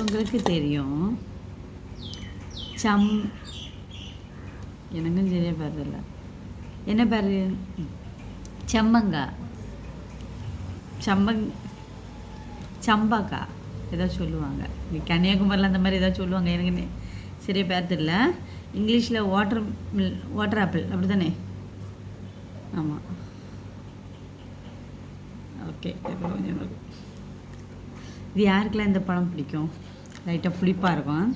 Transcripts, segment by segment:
தெரிஞ்சவங்களுக்கு தெரியும். எனக்கும் சரியா பேர் இல்லை. என்ன பேர்? செம்மங்கா, சம்பாக்கா ஏதோ சொல்லுவாங்க. கன்னியாகுமரியில் அந்த மாதிரி ஏதாவது சொல்லுவாங்க. எனக்கு சரியா பேர் தெரியல. இங்கிலீஷில் வாட்டர் ஆப்பிள் அப்படி தானே? ஆமாம். ஓகே. இது யாருக்கெல்லாம் இந்த பழம் பிடிக்கும்? லைட்டாக புளிப்பாக இருக்கும்.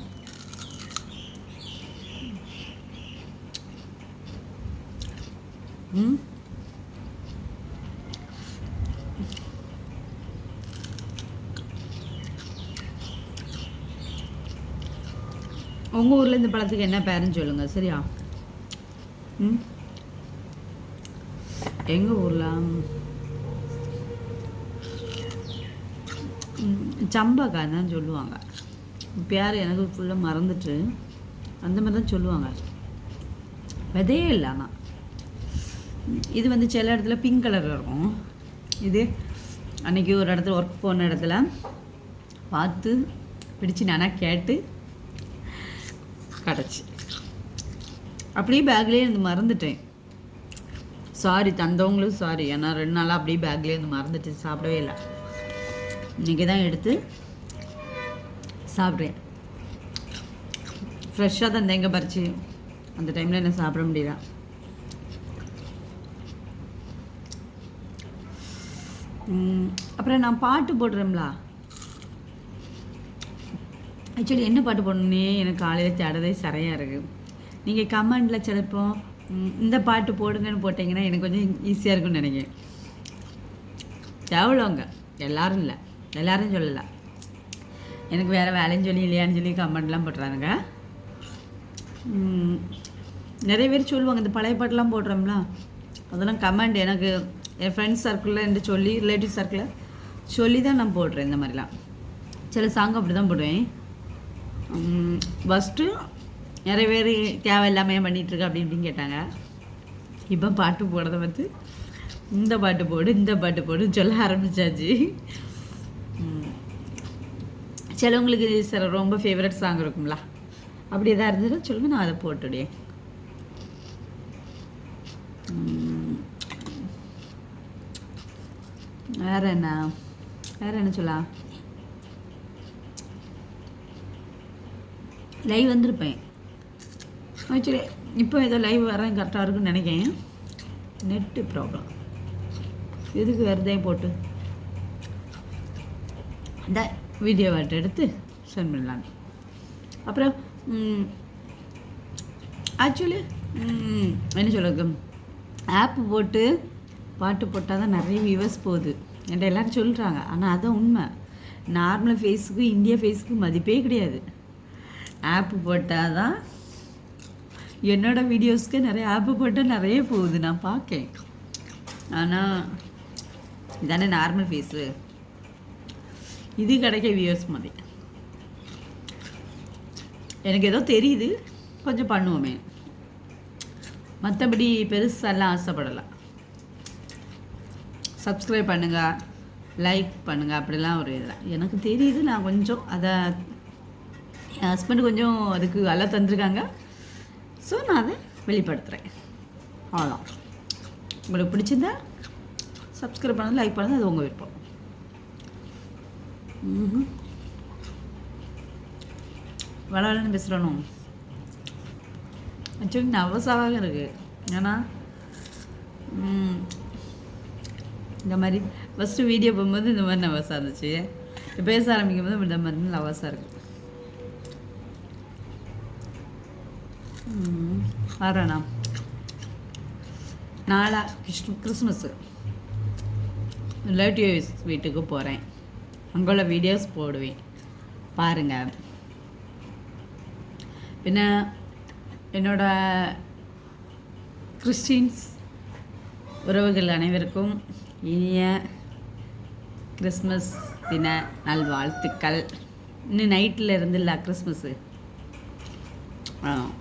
உங்கள் ஊரில் இந்த பழத்துக்கு என்ன பேருன்னு சொல்லுங்கள். சரியா? எங்கள் ஊரில் சம்பாக்காய் தான் சொல்லுவாங்க. பேர் எனக்கு ஃபுல்லாக மறந்துட்டு அந்த மாதிரி தான் சொல்லுவாங்க. விதையே இல்லை. ஆனால் இது வந்து சில இடத்துல பிங்க் கலரில் இருக்கும். இது அன்றைக்கி ஒரு இடத்துல ஒர்க் போன இடத்துல பார்த்து பிடிச்சி நானாக கேட்டு கிடச்சி அப்படியே பேக்லேயே இருந்து மறந்துட்டேன். சாரி தந்தவங்களும் சாரி. ஏன்னா 2 நாளாக அப்படியே பேக்லேயே இருந்து மறந்துட்டு சாப்பிடவே இல்லை. இன்றைக்கி தான் எடுத்து சாப்பிட்றேன். ஃப்ரெஷ்ஷாக தான் தேங்காய் பறிச்சு அந்த டைமில் என்ன சாப்பிட முடியல. அப்புறம் நான் பாட்டு போடுறேன்ல. ஆக்சுவலி என்ன பாட்டு போடணுன்னே எனக்கு காலையில் தேடதே சரியாக இருக்குது. நீங்கள் கமெண்டில் சிலப்போ இந்த பாட்டு போடுங்கன்னு போட்டிங்கன்னா எனக்கு கொஞ்சம் ஈஸியாக இருக்குன்னு நினைக்கிறேன். எவ்வளோங்க எல்லோரும் இல்லை, எல்லோரும் சொல்லலை. எனக்கு வேறு வேலைன்னு சொல்லி இல்லையான்னு சொல்லி கமெண்ட்லாம் போட்டுறானுங்க. நிறைய பேர் சொல்லுவாங்க இந்த பழைய பாட்டெலாம் போடுறோம்ல, அதெல்லாம் கமெண்ட் எனக்கு என் ஃப்ரெண்ட்ஸ் சர்க்கிளில் என்று சொல்லி ரிலேட்டிவ் சர்க்கிளில் சொல்லி தான் நான் போடுறேன். இந்த மாதிரிலாம் சில சாங் அப்படி தான் போடுவேன். ஃபஸ்ட்டு நிறைய பேர் தேவையில்லாமல் ஏன் பண்ணிகிட்ருக்க அப்படி இப்படின்னு கேட்டாங்க. இப்போ பாட்டு போடுறத வந்து இந்த பாட்டு போடு இந்த பாட்டு போடுன்னு சொல்ல ஆரம்பித்தாச்சு. சிலவங்களுக்கு சில ரொம்ப ஃபேவரட் சாங் இருக்கும்ல, அப்படி எதாவது இருந்ததுன்னா சொல்லுங்கள், நான் அதை போட்டுடேன். வேறு என்ன சொல்லலாம்? லைவ் வந்திருப்பேன். ஆக்சுவலி இப்போ ஏதோ லைவ் வரேன் கரெக்டாக இருக்குன்னு நினைக்கிறேன். Net problem. எதுக்கு வேறுதையும் போட்டு இந்த வீடியோ வாட்டை எடுத்து சென்ட் பண்ணலான்னு. அப்புறம் ஆக்சுவலி என்ன சொல்லுங்க, ஆப்பு போட்டு பாட்டு போட்டால் தான் நிறைய வியூவர்ஸ் போகுது என்கிட்ட எல்லோரும் சொல்கிறாங்க. ஆனால் அதுதான் உண்மை. நார்மல் ஃபேஸுக்கு இந்தியா ஃபேஸுக்கு மதிப்பே கிடையாது. ஆப்பு போட்டால் தான் என்னோடய வீடியோஸ்க்கு நிறைய ஆப்பு போட்டால் நிறைய போகுது, நான் பார்க்கேன். ஆனால் இதானே நார்மல் ஃபேஸு, இது கிடைக்க வியூவர்ஸ் மாதிரி. எனக்கு ஏதோ தெரியுது, கொஞ்சம் பண்ணுவோமே, மற்றபடி பெருசாலாம் ஆசைப்படலை. சப்ஸ்கிரைப் பண்ணுங்கள், லைக் பண்ணுங்கள், அப்படிலாம் ஒரு இல்லை. எனக்கு தெரியுது, நான் கொஞ்சம் அதை என் ஹஸ்பண்ட் கொஞ்சம் அதுக்கு அல்ல தந்துருக்காங்க. ஸோ நான் அதை வெளிப்படுத்துகிறேன். அவ்வளோதான். உங்களுக்கு பிடிச்சிருந்தா சப்ஸ்கிரைப் பண்ணது, லைக் பண்ணது, அது உங்கள் விருப்பம். வளவலன்னு பேசுகிறணும். ஆக்சுவலி நவசாவாக இருக்குது. ஏன்னா இந்த மாதிரி ஃபஸ்ட்டு வீடியோ போகும்போது இந்த மாதிரி நவசாக இருந்துச்சு. பேச ஆரம்பிக்கும் போது இந்த மாதிரி நவசாக இருக்குது. வரேண்ணா நாளா கிறிஸ்மஸ்ஸு ரிலேட்டிவ்ஸ் வீட்டுக்கு போகிறேன். அங்குள்ள வீடியோஸ் போடுவேன், பாருங்கள். பின்ன என்னோட கிறிஸ்டின்ஸ் உறவுகள் அனைவருக்கும் இனிய கிறிஸ்மஸ் தின நல்வாழ்த்துக்கள். இன்னும் நைட்டில் இருந்துல்ல கிறிஸ்மஸ்ஸு.